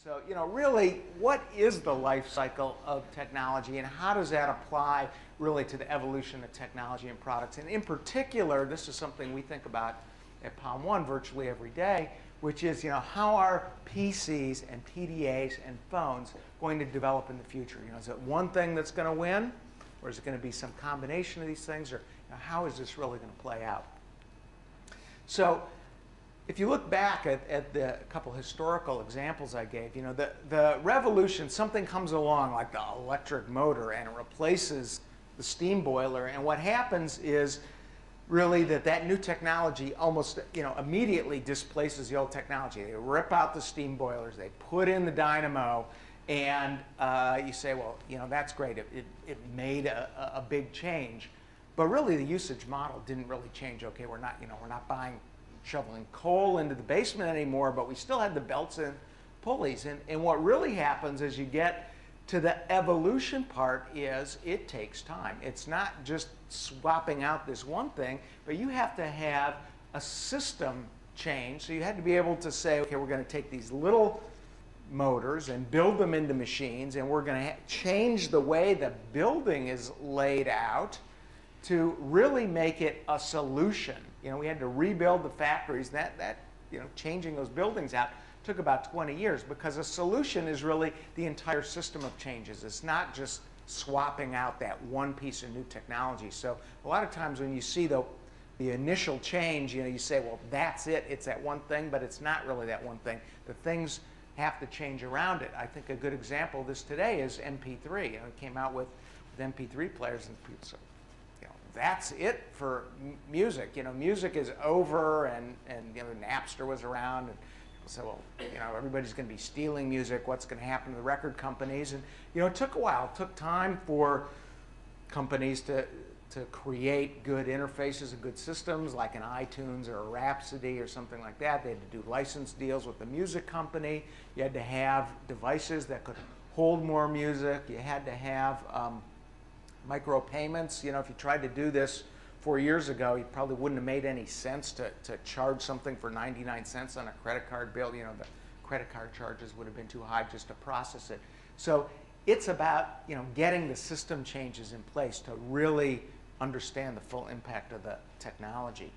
So, really, what is the life cycle of technology and how does that apply really to the evolution of technology and products? And in particular, this is something we think about at Palm One virtually every day, which is, how are PCs and PDAs and phones going to develop in the future? Is it one thing that's going to win, or is it going to be some combination of these things, or how is this really going to play out? So, if you look back at the couple historical examples I gave, the revolution, something comes along like the electric motor and it replaces the steam boiler, and what happens is really that new technology almost immediately displaces the old technology. They rip out the steam boilers, they put in the dynamo, and you say, well, that's great. It made a big change, but really the usage model didn't really change. Okay, we're not shoveling coal into the basement anymore, but we still had the belts and pulleys. And what really happens as you get to the evolution part is it takes time. It's not just swapping out this one thing, but you have to have a system change. So you had to be able to say, okay, we're going to take these little motors and build them into machines, and we're going to change the way the building is laid out to really make it a solution. We had to rebuild the factories. That changing those buildings out took about 20 years, because a solution is really the entire system of changes. It's not just swapping out that one piece of new technology. So a lot of times when you see the initial change, you say, well, that's it. It's that one thing, but it's not really that one thing. The things have to change around it. I think a good example of this today is MP3. It came out with MP3 players, and people said, that's it for music. Music is over, and Napster was around, and so, well, everybody's going to be stealing music. What's going to happen to the record companies? And it took a while. It took time for companies to create good interfaces and good systems, like an iTunes or a Rhapsody or something like that. They had to do license deals with the music company. You had to have devices that could hold more music. You had to have micropayments. If you tried to do this 4 years ago, you probably wouldn't have made any sense to charge something for 99 cents on a credit card bill. The credit card charges would have been too high just to process it. So it's about getting the system changes in place to really understand the full impact of the technology.